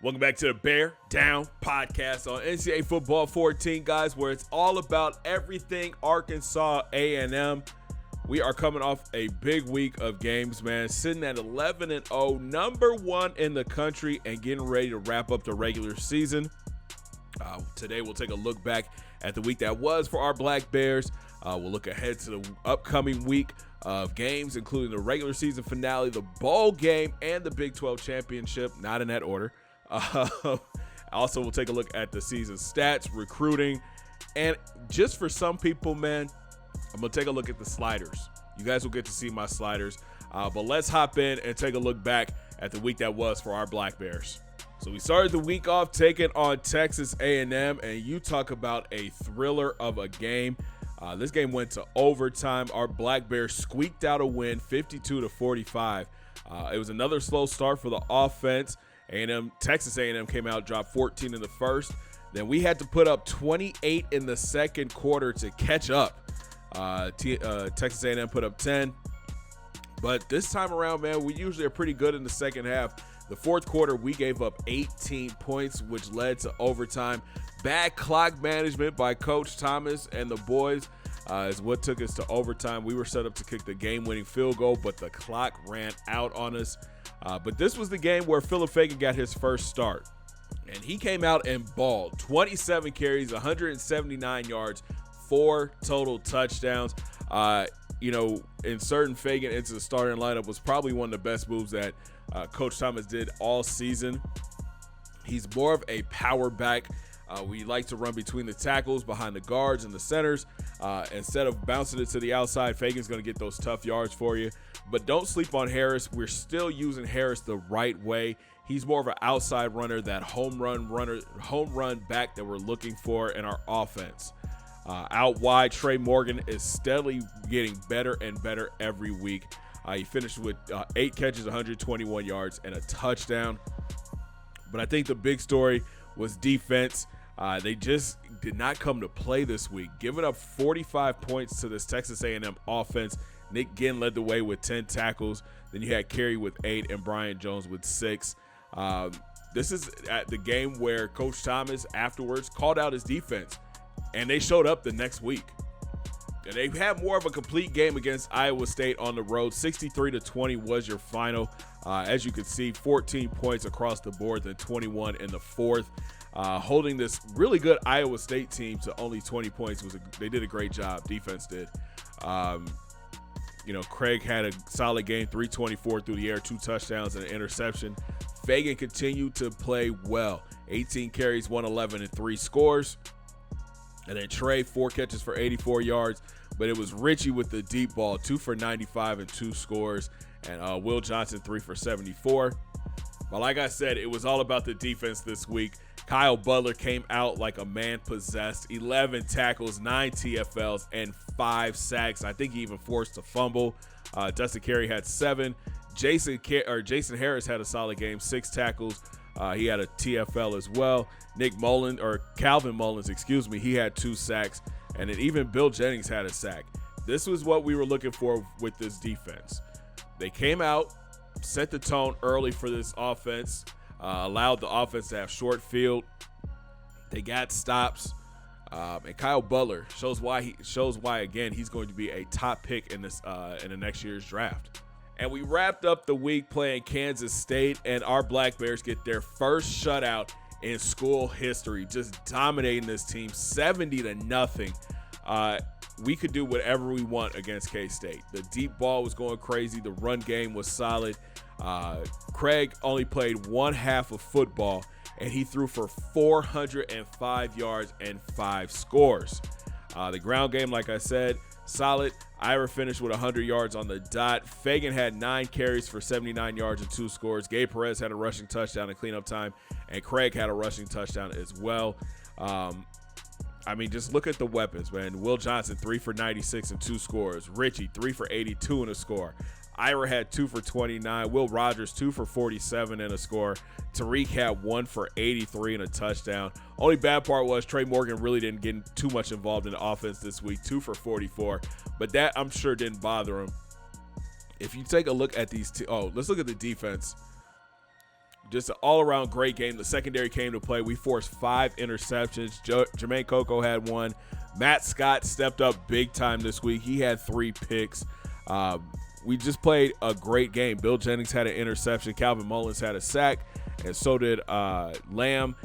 Welcome back to the Bear Down podcast on NCAA Football 14, guys, where it's all about everything Arkansas A&M. We are coming off a big week of games, man, sitting at 11-0, number one in the country, and getting ready to wrap up the regular season. Today, we'll take a look back at the week that was for our Black Bears. We'll look ahead to the upcoming week of games, including the regular season finale, the bowl game, and the Big 12 championship, not in that order. Also, we'll take a look at the season stats, recruiting, and just for some people, man, I'm going to take a look at the sliders. You guys will get to see my sliders, but let's hop in and take a look back at the week that was for our Black Bears. So we started the week off taking on Texas A&M, and you talk about a thriller of a game. This game went to overtime. Our Black Bears squeaked out a win, 52-45. It was another slow start for the offense. Texas A&M came out, dropped 14 in the first. Then we had to put up 28 in the second quarter to catch up. Texas A&M put up 10. But this time around, man, we usually are pretty good in the second half. The fourth quarter, we gave up 18 points, which led to overtime. Bad clock management by Coach Thomas and the boys is what took us to overtime. We were set up to kick the game-winning field goal, but the clock ran out on us. But this was the game where Philip Fagan got his first start. And he came out and balled. 27 carries, 179 yards, 4 total touchdowns. Inserting Fagan into the starting lineup was probably one of the best moves that Coach Thomas did all season. He's more of a power back. We like to run between the tackles, behind the guards and the centers. Instead of bouncing it to the outside, Fagan's going to get those tough yards for you. But don't sleep on Harris. We're still using Harris the right way. He's more of an outside runner, that home run back that we're looking for in our offense. Out wide, Trey Morgan is steadily getting better and better every week. He finished with 8 catches, 121 yards, and a touchdown. But I think the big story was defense. They just did not come to play this week, giving up 45 points to this Texas A&M offense. Nick Ginn led the way with 10 tackles. Then you had Kerry with 8 and Brian Jones with 6. This is at the game where Coach Thomas afterwards called out his defense, and they showed up the next week. And they had more of a complete game against Iowa State on the road. 63-20 was your final. As you can see, 14 points across the board, then 21 in the fourth. Holding this really good Iowa State team to only 20 points. They did a great job. Defense did. Craig had a solid game, 324 through the air, 2 touchdowns and an interception. Fagan continued to play well. 18 carries, 111, and 3 scores. And then Trey, 4 catches for 84 yards. But it was Richie with the deep ball, 2 for 95 and 2 scores. And Will Johnson, 3 for 74. But like I said, it was all about the defense this week. Kyle Butler came out like a man possessed. 11 tackles, 9 TFLs, and 5 sacks. I think he even forced a fumble. Dustin Carey had 7. Jason Harris had a solid game, 6 tackles. He had a TFL as well. Calvin Mullins, he had 2 sacks. And then even Bill Jennings had a sack. This was what we were looking for with this defense. They came out, set the tone early for this offense, allowed the offense to have short field. They got stops. And Kyle Butler shows why again he's going to be a top pick in the next year's draft. And we wrapped up the week playing Kansas State, and our Black Bears get their first shutout in school history, just dominating this team 70-0. We could do whatever we want against K-State. The deep ball was going crazy. The run game was solid. Craig only played one half of football, and he threw for 405 yards and 5 scores. The ground game, like I said, solid. Ira finished with 100 yards on the dot. Fagan had 9 carries for 79 yards and 2 scores. Gabe Perez had a rushing touchdown in cleanup time, and Craig had a rushing touchdown as well. Just look at the weapons, man. Will Johnson, 3 for 96 and 2 scores. Richie, 3 for 82 and a score. Ira had 2 for 29. Will Rogers, 2 for 47 and a score. Tariq had 1 for 83 and a touchdown. Only bad part was Trey Morgan really didn't get too much involved in the offense this week, 2 for 44. But that, I'm sure, didn't bother him. If you take a look at these let's look at the defense. Just an all-around great game. The secondary came to play. We forced 5 interceptions. Jermaine Coco had 1. Matt Scott stepped up big time this week. He had 3 picks. We just played a great game. Bill Jennings had an interception. Calvin Mullins had a sack, and so did Lamb.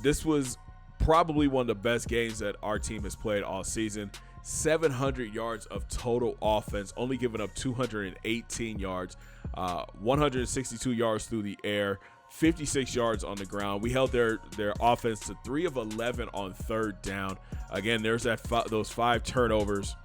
This was probably one of the best games that our team has played all season. 700 yards of total offense, only giving up 218 yards, 162 yards through the air, 56 yards on the ground. We held their offense to 3 of 11 on third down. Again, there's those 5 turnovers.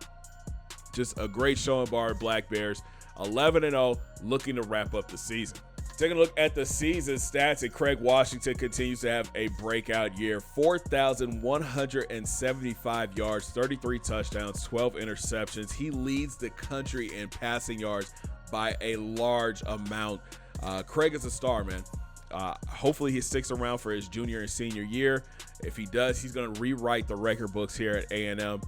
Just a great showing by our Black Bears. 11-0, looking to wrap up the season. Taking a look at the season stats, and Craig Washington continues to have a breakout year. 4,175 yards, 33 touchdowns, 12 interceptions. He leads the country in passing yards by a large amount. Craig is a star, man. Hopefully he sticks around for his junior and senior year. If he does, he's going to rewrite the record books here at A&M.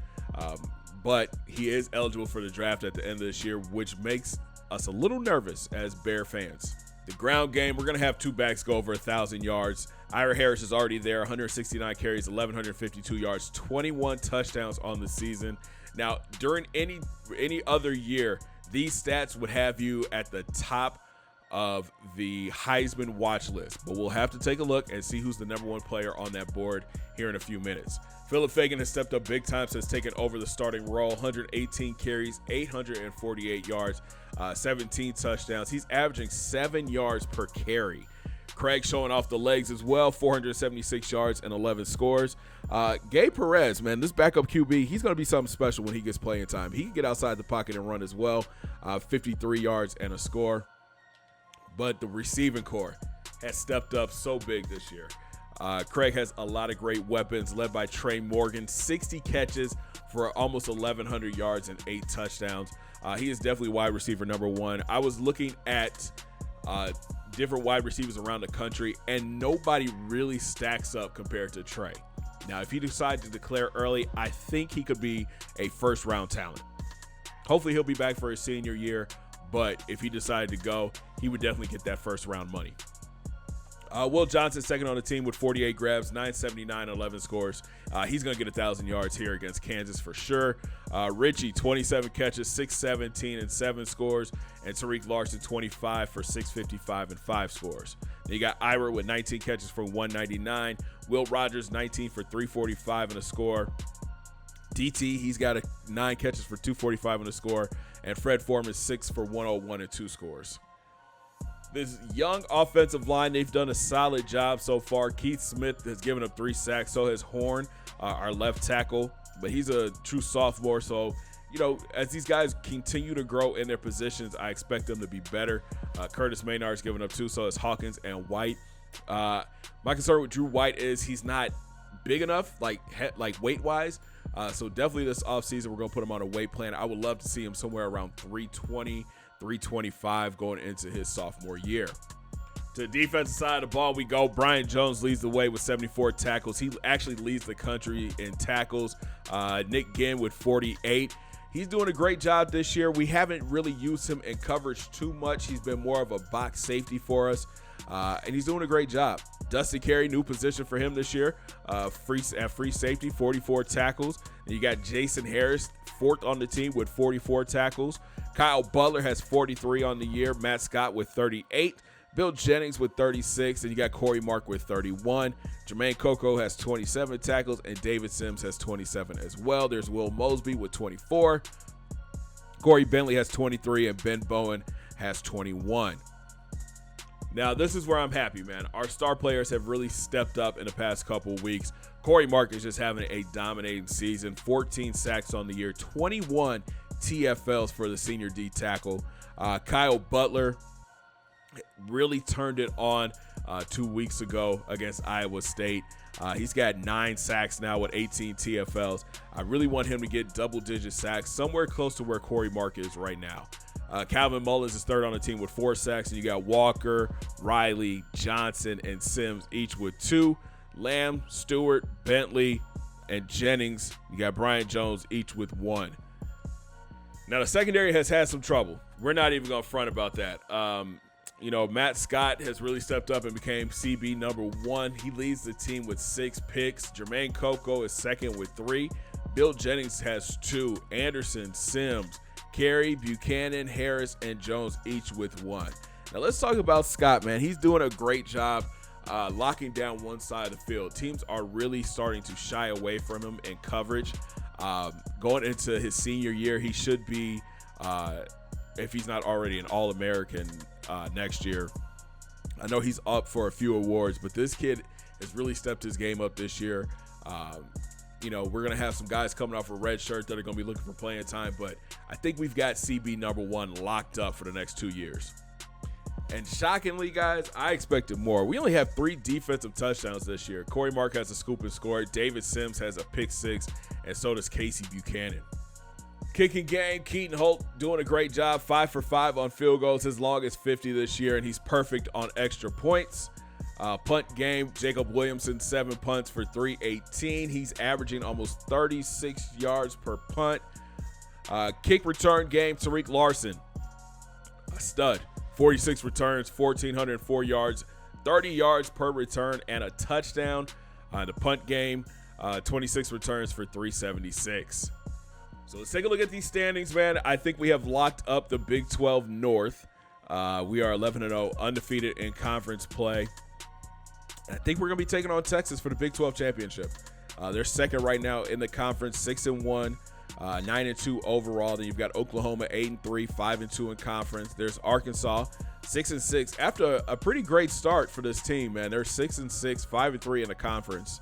But he is eligible for the draft at the end of this year, which makes us a little nervous as Bear fans. The ground game, we're going to have 2 backs go over 1,000 yards. Ira Harris is already there, 169 carries, 1,152 yards, 21 touchdowns on the season. Now, during any other year, these stats would have you at the top of the Heisman watch list. But we'll have to take a look and see who's the number 1 player on that board here in a few minutes. Phillip Fagan has stepped up big time since taking over the starting role. 118 carries, 848 yards, 17 touchdowns. He's averaging 7 yards per carry. Craig showing off the legs as well, 476 yards and 11 scores. Gabe Perez, man, this backup QB, he's going to be something special when he gets playing time. He can get outside the pocket and run as well, 53 yards and a score. But the receiving core has stepped up so big this year. Craig has a lot of great weapons, led by Trey Morgan, 60 catches for almost 1,100 yards and 8 touchdowns. He is definitely wide receiver number 1. I was looking at different wide receivers around the country, and nobody really stacks up compared to Trey. Now, if he decides to declare early, I think he could be a first-round talent. Hopefully, he'll be back for his senior year, but if he decided to go, he would definitely get that first-round money. Will Johnson, second on the team with 48 grabs, 979, 11 scores. He's going to get 1,000 yards here against Kansas for sure. Richie, 27 catches, 617 and 7 scores. And Tariq Larson, 25 for 655 and 5 scores. Then you got Ira with 19 catches for 199. Will Rogers, 19 for 345 and a score. DT, he's got 9 catches for 245 and a score. And Fred Foreman, 6 for 101 and 2 scores. This young offensive line, they've done a solid job so far. Keith Smith has given up 3 sacks. So has Horn, our left tackle. But he's a true sophomore. So, you know, as these guys continue to grow in their positions, I expect them to be better. Curtis Maynard's given up 2. So has Hawkins and White. My concern with Drew White is he's not big enough, like weight-wise. So definitely this offseason, we're going to put him on a weight plan. I would love to see him somewhere around 320, 325 going into his sophomore year. To the defensive side of the ball we go. Brian Jones leads the way with 74 tackles. He actually leads the country in tackles. Nick Ginn with 48. He's doing a great job this year. We haven't really used him in coverage too much. He's been more of a box safety for us, and he's doing a great job. Dusty Carey, new position for him this year, free safety, 44 tackles. And you got Jason Harris, 4th on the team with 44 tackles. Kyle Butler has 43 on the year. Matt Scott with 38. Bill Jennings with 36. And you got Corey Mark with 31. Jermaine Coco has 27 tackles. And David Sims has 27 as well. There's Will Mosby with 24. Corey Bentley has 23. And Ben Bowen has 21. Now, this is where I'm happy, man. Our star players have really stepped up in the past couple weeks. Corey Mark is just having a dominating season. 14 sacks on the year. 21 TFLs for the senior D tackle. Kyle Butler really turned it on 2 weeks ago against Iowa State. He's got 9 sacks now with 18 TFLs. I really want him to get double-digit sacks, somewhere close to where Corey Mark is right now. Calvin Mullins is 3rd on the team with 4 sacks, and you got Walker, Riley, Johnson, and Sims each with 2. Lamb, Stewart, Bentley, and Jennings. You got Brian Jones each with 1. Now, the secondary has had some trouble. We're not even going to front about that. Matt Scott has really stepped up and became CB number 1. He leads the team with 6 picks. Jermaine Coco is second with 3. Bill Jennings has 2. Anderson, Sims, Carey, Buchanan, Harris, and Jones each with 1. Now let's talk about Scott, man. He's doing a great job locking down one side of the field. Teams are really starting to shy away from him in coverage. Going into his senior year, he should be, if he's not already an All-American next year. I know he's up for a few awards, but this kid has really stepped his game up this year. We're going to have some guys coming off a red shirt that are going to be looking for playing time, but I think we've got CB number 1 locked up for the next 2 years. And shockingly, guys, I expected more. We only have 3 defensive touchdowns this year. Corey Mark has a scoop and score. David Sims has a pick 6, and so does Casey Buchanan. Kicking game, Keaton Holt doing a great job, 5 for 5 on field goals, his longest 50 this year, and he's perfect on extra points. Punt game, Jacob Williamson, 7 punts for 318. He's averaging almost 36 yards per punt. Kick return game, Tariq Larson, a stud. 46 returns, 1,404 yards, 30 yards per return, and a touchdown. The punt game, 26 returns for 376. So let's take a look at these standings, man. I think we have locked up the Big 12 North. We are 11-0, undefeated in conference play. And I think we're going to be taking on Texas for the Big 12 championship. They're second right now in the conference, 6-1. 9-2 overall. Then you've got Oklahoma 8-3, 5-2 in conference. There's Arkansas 6-6 after a pretty great start for this team, man. They're 6-6, 5-3 in the conference.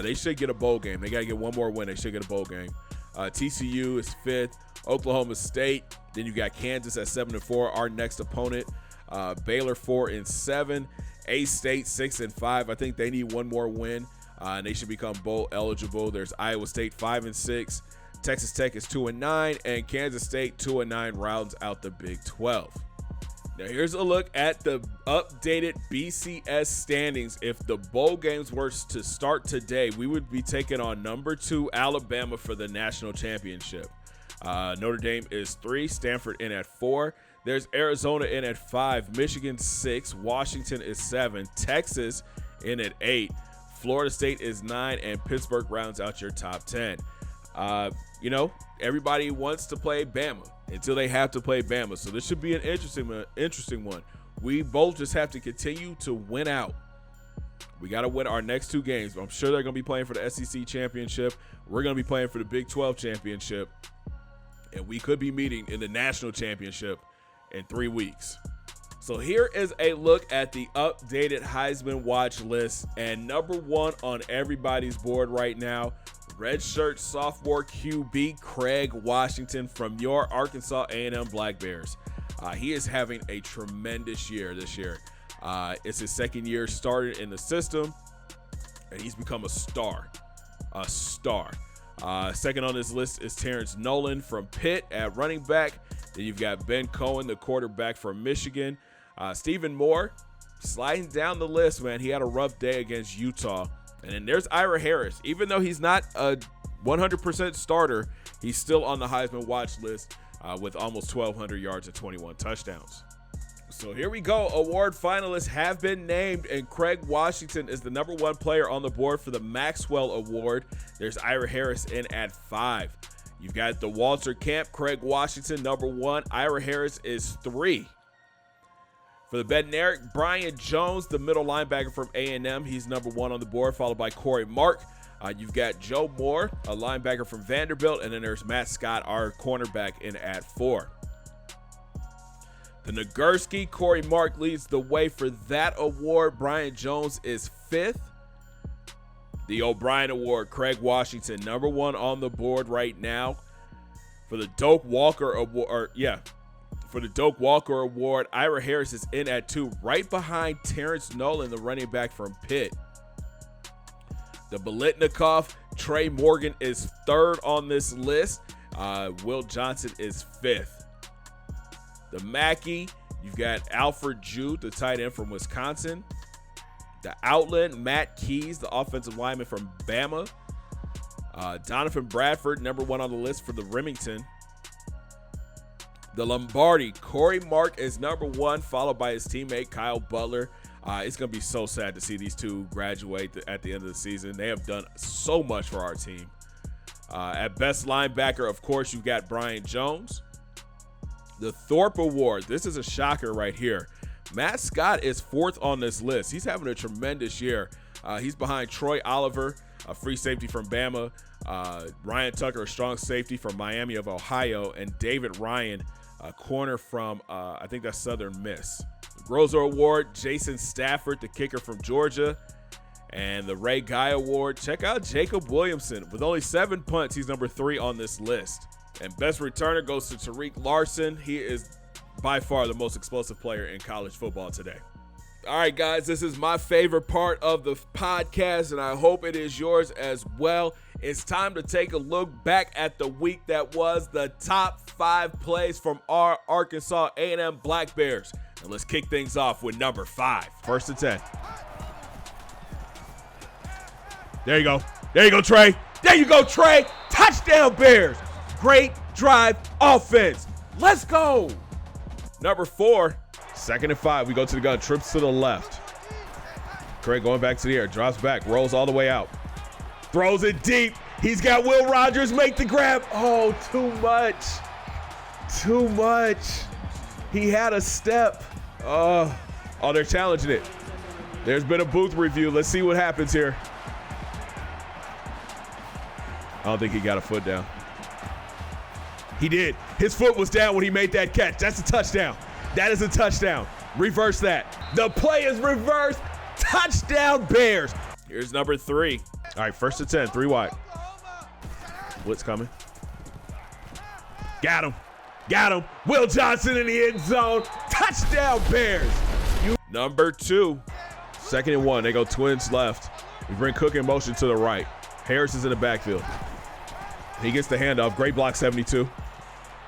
They should get a bowl game. They got to get one more win. They should get a bowl game. TCU is 5th. Oklahoma State. Then you got Kansas at 7-4. Our next opponent, Baylor 4-7. A-State 6-5. I think they need one more win, and they should become bowl eligible. There's Iowa State 5-6. Texas Tech is 2-9, and Kansas State 2-9 rounds out the Big 12. Now here's a look at the updated BCS standings. If the bowl games were to start today, we would be taking on number 2 Alabama for the national championship. Notre Dame is 3, Stanford in at 4. There's Arizona in at 5, Michigan 6, Washington is 7, Texas in at 8, Florida State is 9, and Pittsburgh rounds out your top 10. Everybody wants to play Bama until they have to play Bama. So this should be an interesting one. We both just have to continue to win out. We got to win our next 2 games. I'm sure they're going to be playing for the SEC championship. We're going to be playing for the Big 12 championship. And we could be meeting in the national championship in 3 weeks. So here is a look at the updated Heisman watch list. And number 1 on everybody's board right now, redshirt sophomore QB Craig Washington from your Arkansas A&M Black Bears. He is having a tremendous year this year. It's his second year started in the system, and he's become a star. Second on this list is Terrence Nolan from Pitt at running back. Then you've got Ben Cohen, the quarterback from Michigan. Stephen Moore sliding down the list, man. He had a rough day against Utah. And then there's Ira Harris. Even though he's not a 100% starter, he's still on the Heisman watch list with almost 1,200 yards and 21 touchdowns. So here we go. Award finalists have been named, and Craig Washington is the number 1 player on the board for the Maxwell Award. There's Ira Harris in at 5. You've got the Walter Camp, Craig Washington, number 1. Ira Harris is 3. For the Bednarik, Brian Jones, the middle linebacker from A&M. He's number 1 on the board, followed by Corey Mark. You've got Joe Moore, a linebacker from Vanderbilt, and then there's Matt Scott, our cornerback, in at 4. The Nagurski, Corey Mark leads the way for that award. Brian Jones is 5th. The O'Brien Award, Craig Washington, number 1 on the board right now. For the Doak Walker Award, For the Doak Walker Award, Ira Harris is in at 2, right behind Terrence Nolan, the running back from Pitt. The Biletnikoff, Trey Morgan is 3rd on this list. Will Johnson is 5th. The Mackey, you've got Alfred Jude, the tight end from Wisconsin. The Outland, Matt Keys, the offensive lineman from Bama. Donovan Bradford, number 1 on the list for the Remington. The Lombardi, Corey Mark is number 1, followed by his teammate Kyle Butler. It's going to be so sad to see these two graduate at the end of the season. They have done so much for our team. At best linebacker, of course, you've got Brian Jones. The Thorpe Award, this is a shocker right here. Matt Scott is 4th on this list. He's having a tremendous year. He's behind Troy Oliver, a free safety from Bama, Ryan Tucker, a strong safety from Miami of Ohio, and David Ryan, a corner from, I think that's Southern Miss. The Grozer Award, Jason Stafford, the kicker from Georgia. And the Ray Guy Award, check out Jacob Williamson. With only 7 punts, he's number 3 on this list. And best returner goes to Tariq Larson. He is by far the most explosive player in college football today. All right, guys, this is my favorite part of the podcast, and I hope it is yours as well. It's time to take a look back at the week that was, the top 5 plays from our Arkansas A&M Black Bears. And let's kick things off with number 5. 1st and 10. There you go. There you go, Trey. There you go, Trey. Touchdown, Bears. Great drive offense. Let's go. Number 4, 2nd and 5. We go to the gun. Trips to the left. Craig going back to the air. Drops back. Rolls all the way out. Throws it deep. He's got Will Rogers make the grab. Oh, too much. Too much. He had a step. Oh, they're challenging it. There's been a booth review. Let's see what happens here. I don't think he got a foot down. He did. His foot was down when he made that catch. That's a touchdown. That is a touchdown. Reverse that. The play is reversed. Touchdown, Bears. Here's number 3. All right, 1st and 10, 3 wide. Blitz coming. Got him. Got him. Will Johnson in the end zone. Touchdown, Bears. Number 2. 2nd and 1. They go twins left. We bring Cook in motion to the right. Harris is in the backfield. He gets the handoff. Great block, 72.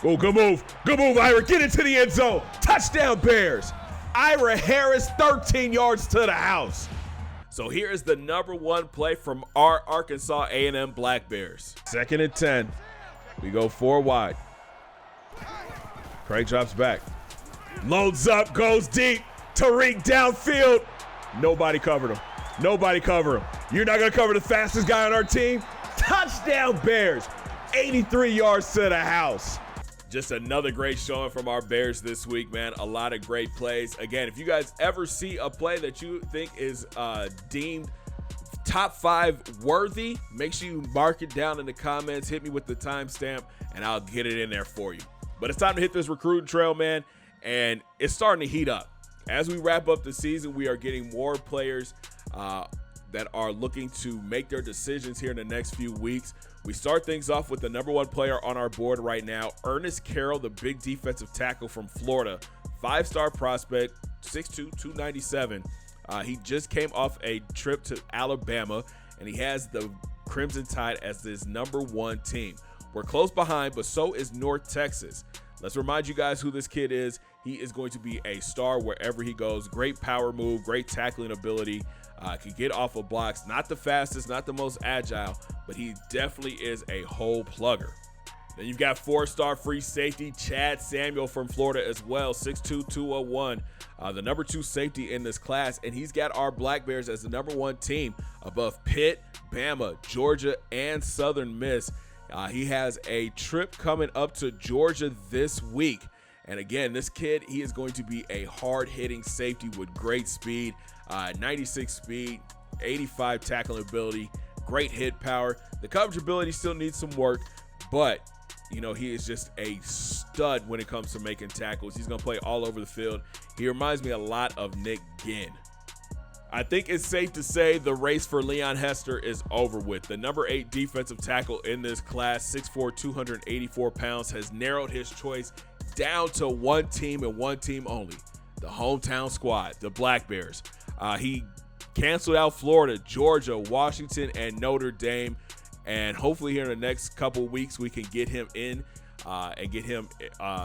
Oh, good move. Good move, Ira. Get into the end zone. Touchdown, Bears. Ira Harris, 13 yards to the house. So here is the number 1 play from our Arkansas A&M Black Bears. 2nd and 10. We go 4 wide. Craig drops back. Loads up, goes deep. Tariq downfield. Nobody covered him. Nobody covered him. You're not going to cover the fastest guy on our team? Touchdown, Bears. 83 yards to the house. Just another great showing from our Bears this week, man. A lot of great plays. Again, if you guys ever see a play that you think is deemed top 5 worthy, make sure you mark it down in the comments. Hit me with the timestamp, and I'll get it in there for you. But it's time to hit this recruiting trail, man, and it's starting to heat up. As we wrap up the season, we are getting more players that are looking to make their decisions here in the next few weeks. We start things off with the number 1 player on our board right now, Ernest Carroll, the big defensive tackle from Florida. 5-star prospect, 6'2", 297. He just came off a trip to Alabama, and he has the Crimson Tide as his number 1 team. We're close behind, but so is North Texas. Let's remind you guys who this kid is. He is going to be a star wherever he goes. Great power move, great tackling ability. Can get off of blocks. Not the fastest, not the most agile, but he definitely is a hole plugger. Then you've got 4-star free safety Chad Samuel from Florida as well, 6'2", 201, the number 2 safety in this class, and he's got our Black Bears as the number 1 team above Pitt, Bama, Georgia, and Southern Miss. He has a trip coming up to Georgia this week. And again, this kid, he is going to be a hard-hitting safety with great speed, 96 speed, 85 tackling ability, great hit power. The coverage ability still needs some work, but you know, he is just a stud when it comes to making tackles. He's going to play all over the field. He reminds me a lot of Nick Ginn. I think it's safe to say the race for Leon Hester is over with. The number 8 defensive tackle in this class, 6'4", 284 pounds, has narrowed his choice down to 1 team and 1 team only, the hometown squad, the Black Bears. He canceled out Florida, Georgia, Washington, and Notre Dame, and hopefully here in the next couple weeks we can get him in and get him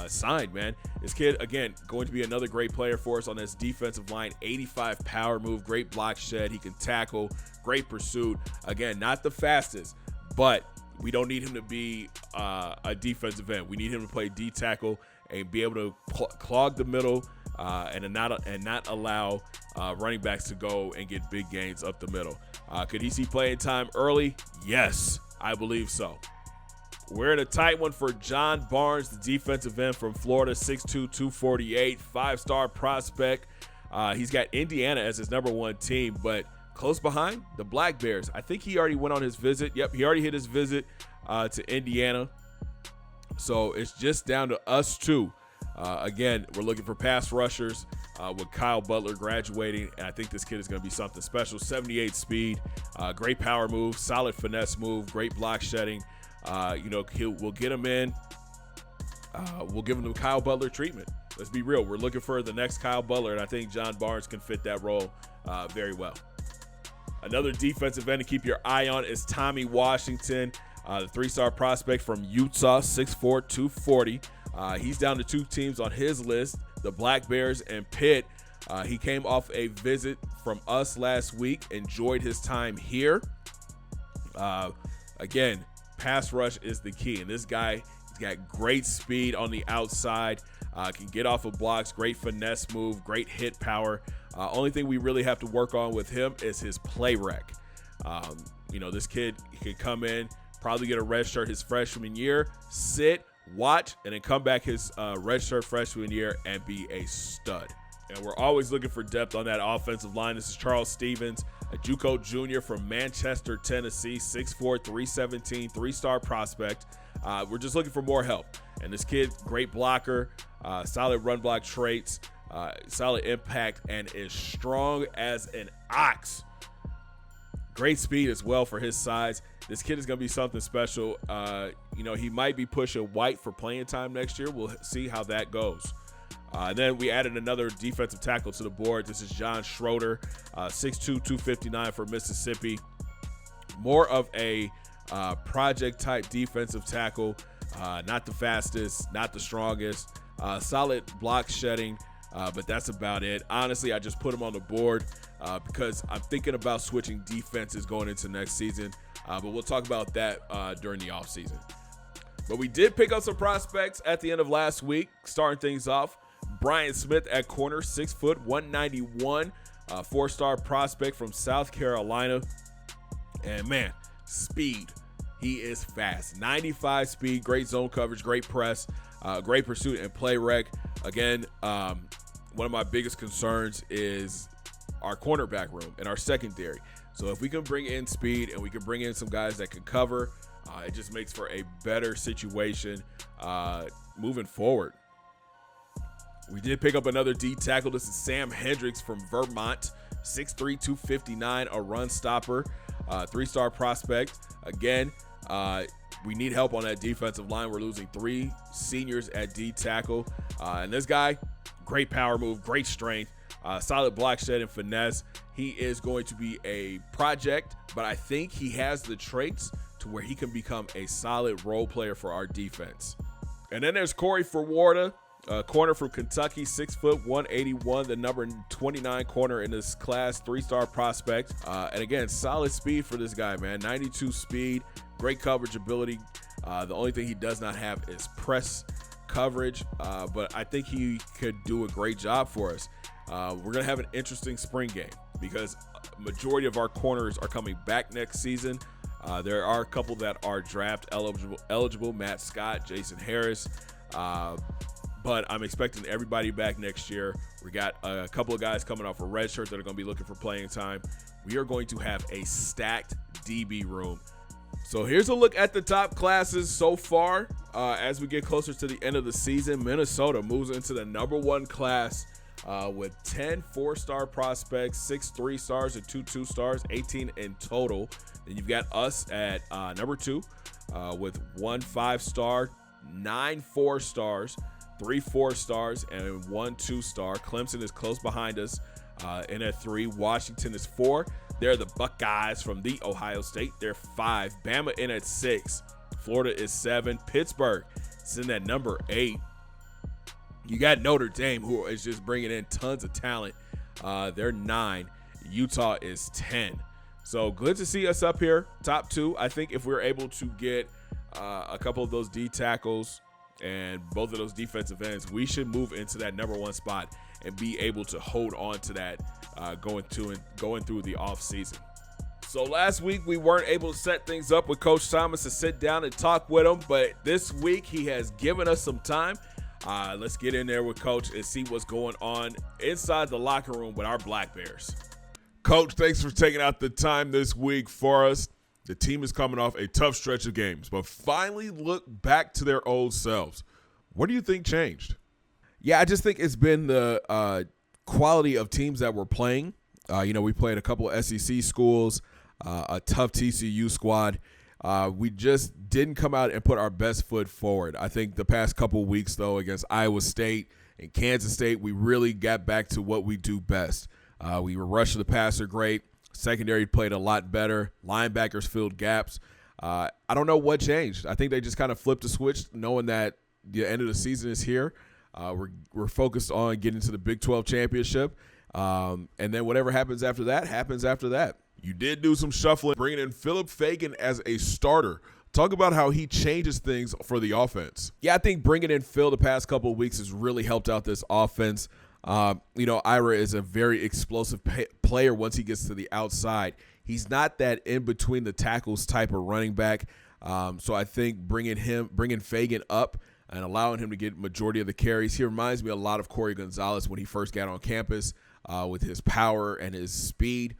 signed, man. This kid, again, going to be another great player for us on this defensive line. 85 power move, great block shed. He can tackle, great pursuit. Again, not the fastest, but we don't need him to be a defensive end. We need him to play D tackle and be able to clog the middle and not allow running backs to go and get big gains up the middle. Could he see playing time early? Yes, I believe so. We're in a tight one for John Barnes, the defensive end from Florida, 6'2", 248, 5-star prospect. He's got Indiana as his number one team, but close behind, the Black Bears. I think he already went on his visit. Yep, he already hit his visit to Indiana. So it's just down to us two. Again, we're looking for pass rushers with Kyle Butler graduating, and I think this kid is going to be something special. 78 speed, great power move, solid finesse move, great block shedding. We'll get him in. We'll give him the Kyle Butler treatment. Let's be real. We're looking for the next Kyle Butler, and I think John Barnes can fit that role very well. Another defensive end to keep your eye on is Tommy Washington, the 3-star prospect from Utah, 6'4", 240. He's down to 2 teams on his list, the Black Bears and Pitt. He came off a visit from us last week, enjoyed his time here. Again, pass rush is the key, and this guy, he's got great speed on the outside, can get off of blocks, great finesse move, great hit power. Only thing we really have to work on with him is his play rec. This kid can come in, probably get a red shirt his freshman year, sit, watch, and then come back his red shirt freshman year and be a stud. And we're always looking for depth on that offensive line. This is Charles Stevens, a JUCO junior from Manchester, Tennessee, 6'4", 317, 3-star prospect. We're just looking for more help. And this kid, great blocker, solid run block traits, solid impact, and is strong as an ox. Great speed as well for his size. This kid is going to be something special. He might be pushing White for playing time next year. We'll see how that goes. Then we added another defensive tackle to the board. This is John Schroeder, 6'2", 259 for Mississippi. More of a project-type defensive tackle. Not the fastest, not the strongest. Solid block shedding, but that's about it. Honestly, I just put him on the board because I'm thinking about switching defenses going into next season. But we'll talk about that during the offseason. But we did pick up some prospects at the end of last week, starting things off. Brian Smith at corner, 6 foot, 191, 4-star prospect from South Carolina. And man, speed. He is fast. 95 speed, great zone coverage, great press, great pursuit and play rec. Again, one of my biggest concerns is our cornerback room and our secondary. So if we can bring in speed and we can bring in some guys that can cover, it just makes for a better situation moving forward. We did pick up another D tackle. This is Sam Hendricks from Vermont, 6'3", 259, a run stopper, 3-star prospect. Again, we need help on that defensive line. We're losing 3 seniors at D tackle. And this guy, great power move, great strength, solid block shed and finesse. He is going to be a project, but I think he has the traits to where he can become a solid role player for our defense. And then there's Corey Ferwarda, corner from Kentucky, 6 foot, 181, the number 29 corner in this class, 3-star prospect. And again, solid speed for this guy, man. 92 speed, great coverage ability. The only thing he does not have is press coverage, but I think he could do a great job for us. We're going to have an interesting spring game because majority of our corners are coming back next season. There are a couple that are draft eligible, Matt Scott, Jason Harris, but I'm expecting everybody back next year. We got a couple of guys coming off a red shirt that are going to be looking for playing time. We are going to have a stacked DB room. So here's a look at the top classes so far. As we get closer to the end of the season, Minnesota moves into the number 1 class with 10 4-star prospects, 6 3-stars and 2 2-stars, 18 in total. Then you've got us at number 2 with 1 5-star, 9 4-stars, 3 4-stars, and 1 2-star. Clemson is close behind us in at 3. Washington is 4. They're the Buckeyes from the Ohio State. They're 5. Bama in at 6. Florida is 7. Pittsburgh is in at number 8. You got Notre Dame, who is just bringing in tons of talent. They're 9. Utah is 10. So good to see us up here, top 2. I think if we're able to get a couple of those D tackles and both of those defensive ends, we should move into that number one spot and be able to hold on to that going through the offseason. So last week we weren't able to set things up with Coach Thomas to sit down and talk with him, but this week he has given us some time. Let's get in there with Coach and see what's going on inside the locker room with our Black Bears. Coach, thanks for taking out the time this week for us. The team is coming off a tough stretch of games, but finally look back to their old selves. What do you think changed? Yeah, I just think it's been the quality of teams that we're playing. We played a couple of SEC schools, a tough TCU squad. We just didn't come out and put our best foot forward. I think the past couple of weeks, though, against Iowa State and Kansas State, we really got back to what we do best. We were rushing the passer great. Secondary played a lot better. Linebackers filled gaps. I don't know what changed. I think they just kind of flipped the switch, knowing that the end of the season is here. We're focused on getting to the Big 12 championship. And then whatever happens after that, happens after that. You did do some shuffling, bringing in Philip Fagan as a starter. Talk about how he changes things for the offense. Yeah, I think bringing in Phil the past couple of weeks has really helped out this offense. Ira is a very explosive player once he gets to the outside. He's not that in between the tackles type of running back. So I think bringing Fagan up and allowing him to get majority of the carries. He reminds me a lot of Corey Gonzalez when he first got on campus with his power and his speed.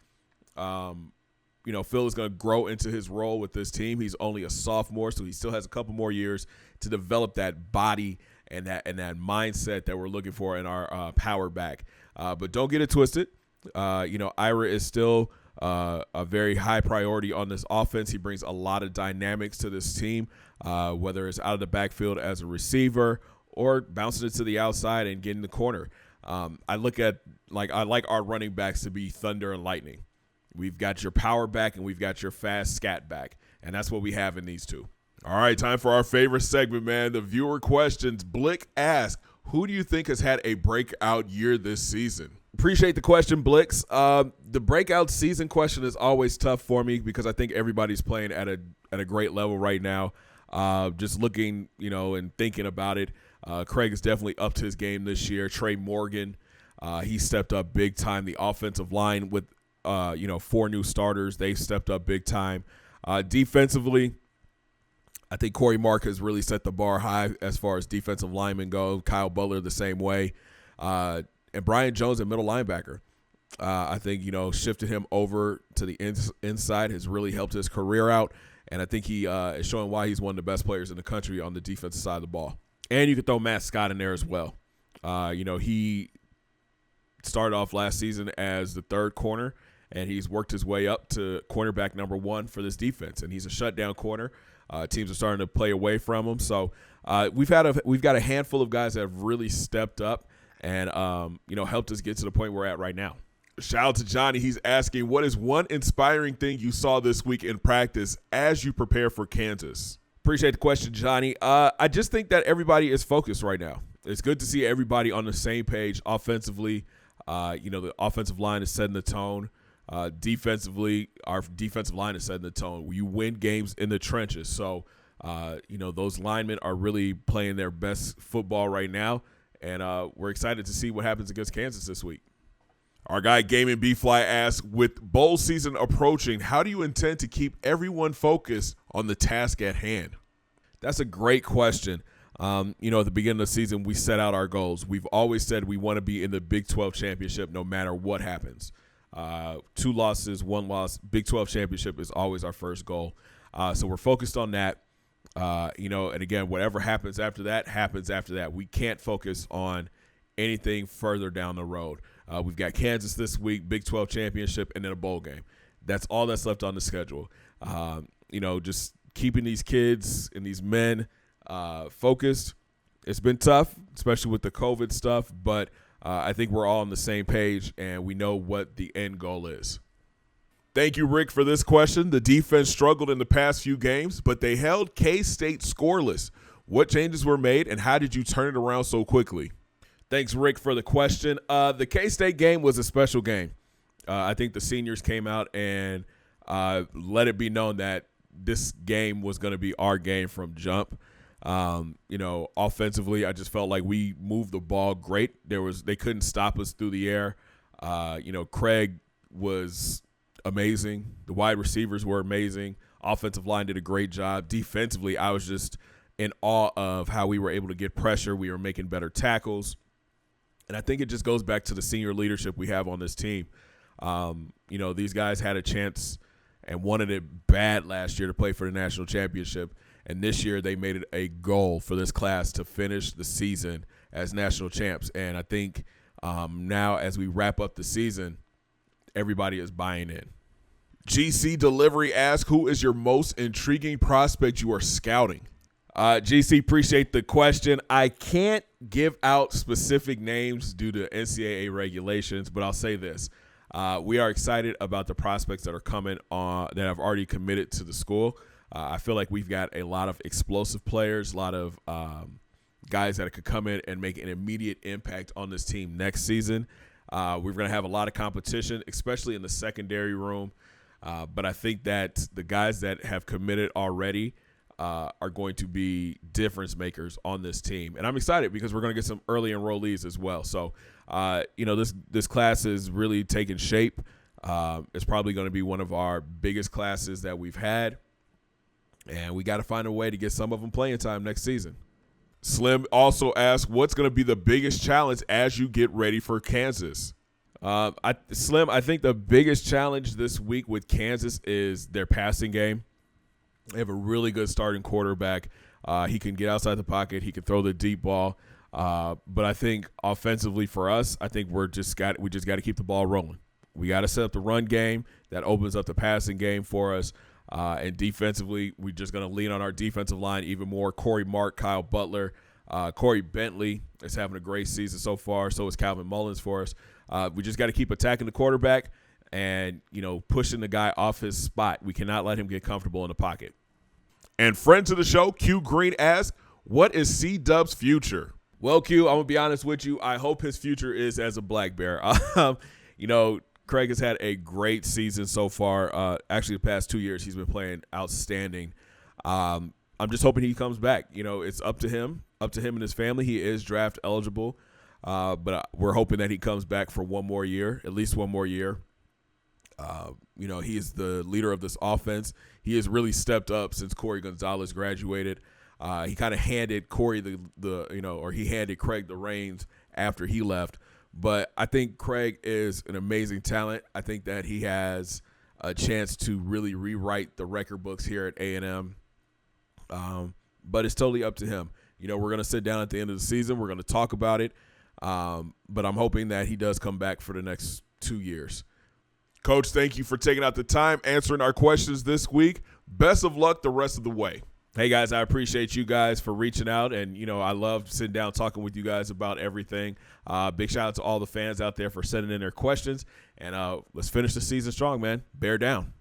Phil is going to grow into his role with this team. He's only a sophomore, so he still has a couple more years to develop that body and that mindset that we're looking for in our power back. But don't get it twisted. Ira is still a very high priority on this offense. He brings a lot of dynamics to this team, whether it's out of the backfield as a receiver or bouncing it to the outside and getting the corner. I like our running backs to be thunder and lightning. We've got your power back and we've got your fast scat back, and that's what we have in these two. All right, time for our favorite segment, man, the viewer questions. Blick asks, who do you think has had a breakout year this season? Appreciate the question, Blix. The breakout season question is always tough for me because I think everybody's playing at a great level right now. Just looking, and thinking about it, Craig is definitely up to his game this year. Trey Morgan, he stepped up big time. The offensive line with 4 new starters, they stepped up big time. Defensively, I think Corey Mark has really set the bar high as far as defensive linemen go. Kyle Butler the same way. And Brian Jones at middle linebacker. I think, shifted him over to the inside has really helped his career out. And I think he is showing why he's one of the best players in the country on the defensive side of the ball. And you could throw Matt Scott in there as well. He started off last season as the third corner, and he's worked his way up to cornerback number 1 for this defense. And he's a shutdown corner. Teams are starting to play away from him. So we've got a handful of guys that have really stepped up and helped us get to the point we're at right now. Shout out to Johnny. He's asking, what is one inspiring thing you saw this week in practice as you prepare for Kansas? Appreciate the question, Johnny. I just think that everybody is focused right now. It's good to see everybody on the same page offensively. The offensive line is setting the tone. Defensively, our defensive line is setting the tone. You win games in the trenches. So, those linemen are really playing their best football right now. And we're excited to see what happens against Kansas this week. Our guy Gaming B-Fly asks, with bowl season approaching, how do you intend to keep everyone focused on the task at hand? That's a great question. At the beginning of the season, we set out our goals. We've always said we want to be in the Big 12 championship no matter what happens. 2 losses, 1 loss. Big 12 championship is always our first goal. So we're focused on that. And again, whatever happens after that, happens after that. We can't focus on anything further down the road. We've got Kansas this week, Big 12 championship, and then a bowl game. That's all that's left on the schedule. Just keeping these kids and these men focused. It's been tough, especially with the COVID stuff, but I think we're all on the same page, and we know what the end goal is. Thank you, Rick, for this question. The defense struggled in the past few games, but they held K-State scoreless. What changes were made, and how did you turn it around so quickly? Thanks, Rick, for the question. The K-State game was a special game. I think the seniors came out and let it be known that this game was going to be our game from jump. Offensively, I just felt like we moved the ball great. They couldn't stop us through the air. Craig was amazing. The wide receivers were amazing. Offensive line did a great job. Defensively, I was just in awe of how we were able to get pressure. We were making better tackles. And I think it just goes back to the senior leadership we have on this team. These guys had a chance and wanted it bad last year to play for the national championship. And this year they made it a goal for this class to finish the season as national champs. And I think now as we wrap up the season, everybody is buying in. GC Delivery asks, who is your most intriguing prospect you are scouting? GC, appreciate the question. I can't give out specific names due to NCAA regulations, but I'll say this. We are excited about the prospects that are coming on that have already committed to the school. I feel like we've got a lot of explosive players, a lot of guys that could come in and make an immediate impact on this team next season. We're going to have a lot of competition, especially in the secondary room. But I think that the guys that have committed already are going to be difference makers on this team. And I'm excited because we're going to get some early enrollees as well. So, this class is really taking shape. It's probably going to be one of our biggest classes that we've had. And we got to find a way to get some of them playing time next season. Slim also asked, what's going to be the biggest challenge as you get ready for Kansas? Slim, I think the biggest challenge this week with Kansas is their passing game. They have a really good starting quarterback. He can get outside the pocket. He can throw the deep ball. But I think offensively for us, I think we just got to keep the ball rolling. We got to set up the run game. That opens up the passing game for us. And defensively, we're just going to lean on our defensive line even more. Corey Mark, Kyle Butler, Corey Bentley is having a great season so far. So is Calvin Mullins for us. We just got to keep attacking the quarterback and, pushing the guy off his spot. We cannot let him get comfortable in the pocket. And friend to the show, Q Green asks, what is C-Dub's future? Well, Q, I'm going to be honest with you. I hope his future is as a Black Bear. Craig has had a great season so far. Actually, the past 2 years, he's been playing outstanding. I'm just hoping he comes back. It's up to him and his family. He is draft eligible, but we're hoping that he comes back for one more year, at least one more year. He is the leader of this offense. He has really stepped up since Corey Gonzalez graduated. He kind of handed Corey he handed Craig the reins after he left. But I think Craig is an amazing talent. I think that he has a chance to really rewrite the record books here at A&M. But it's totally up to him. We're going to sit down at the end of the season. We're going to talk about it. But I'm hoping that he does come back for the next 2 years. Coach, thank you for taking out the time, answering our questions this week. Best of luck the rest of the way. Hey, guys, I appreciate you guys for reaching out. And, I love sitting down talking with you guys about everything. Big shout out to all the fans out there for sending in their questions. And let's finish the season strong, man. Bear down.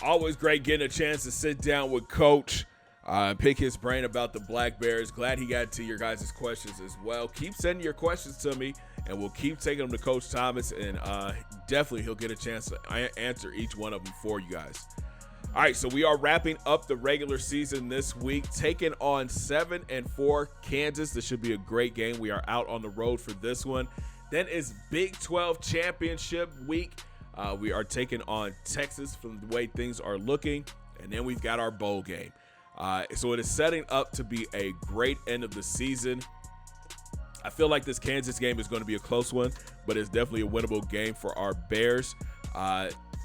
Always great getting a chance to sit down with Coach and pick his brain about the Black Bears. Glad he got to your guys' questions as well. Keep sending your questions to me, and we'll keep taking them to Coach Thomas. And definitely he'll get a chance to answer each one of them for you guys. All right, so we are wrapping up the regular season this week, taking on 7-4 Kansas. This should be a great game. We are out on the road for this one. Then is Big 12 Championship week. We are taking on Texas from the way things are looking, and then we've got our bowl game. So it is setting up to be a great end of the season. I feel like this Kansas game is going to be a close one, but it's definitely a winnable game for our Bears.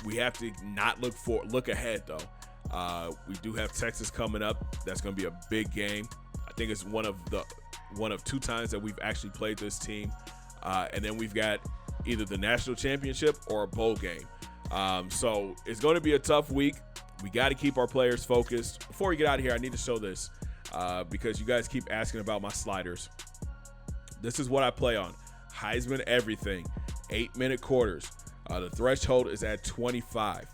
We have to not look ahead, though. We do have Texas coming up. That's going to be a big game. I think it's one of 2 times that we've actually played this team. And then we've got either the national championship or a bowl game. So it's going to be a tough week. We got to keep our players focused. Before we get out of here, I need to show this because you guys keep asking about my sliders. This is what I play on. Heisman everything. 8-minute quarters. The threshold is at 25.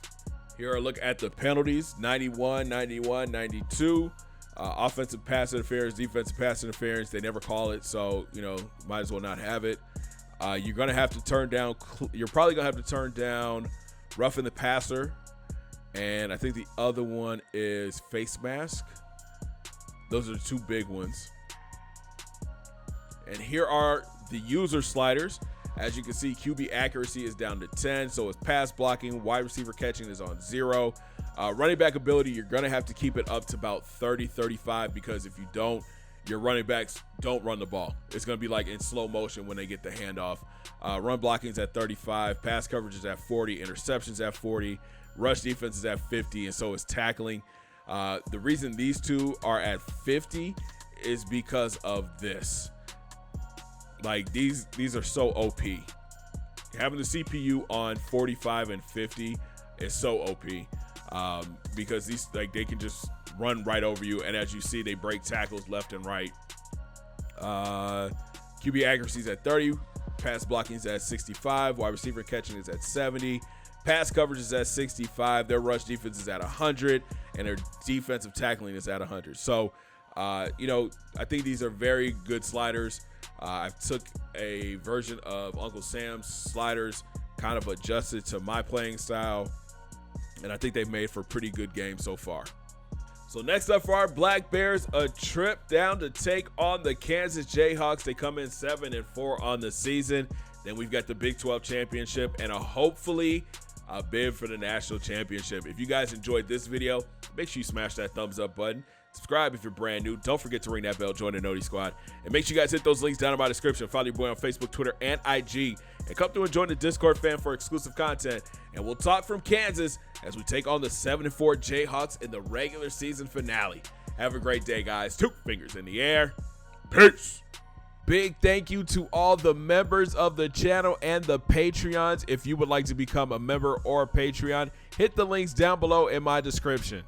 Here are a look at the penalties. 91, 91, 92. Offensive pass interference, defensive pass interference. They never call it, so, might as well not have it. You're going to have to turn down – you're probably going to have to turn down roughing the passer. And I think the other one is face mask. Those are the two big ones. And here are the user sliders. As you can see, QB accuracy is down to 10. So is pass blocking. Wide receiver catching is on 0. Running back ability, you're going to have to keep it up to about 30, 35, because if you don't, your running backs don't run the ball. It's going to be like in slow motion when they get the handoff. Run blocking is at 35. Pass coverage is at 40. Interceptions at 40. Rush defense is at 50. And so is tackling. The reason these two are at 50 is because of this. Like these are so OP. Having the CPU on 45 and 50 is so OP, because these, like, they can just run right over you, and as you see, they break tackles left and right. QB accuracy is at 30, pass blocking is at 65, wide receiver catching is at 70, pass coverage is at 65, their rush defense is at 100, and their defensive tackling is at 100. So, I think these are very good sliders. I took a version of Uncle Sam's sliders, kind of adjusted to my playing style, and I think they've made for a pretty good game so far. So next up for our Black Bears, a trip down to take on the Kansas Jayhawks. They come in 7-4 on the season. Then we've got the Big 12 championship and hopefully a bid for the national championship. If you guys enjoyed this video, make sure you smash that thumbs up button. Subscribe if you're brand new. Don't forget to ring that bell, join the Noti Squad. And make sure you guys hit those links down in my description. Follow your boy on Facebook, Twitter, and IG. And come through and join the Discord fan for exclusive content. And we'll talk from Kansas as we take on the 7-4 Jayhawks in the regular season finale. Have a great day, guys. 2 fingers in the air. Peace. Big thank you to all the members of the channel and the Patreons. If you would like to become a member or a Patreon, hit the links down below in my description.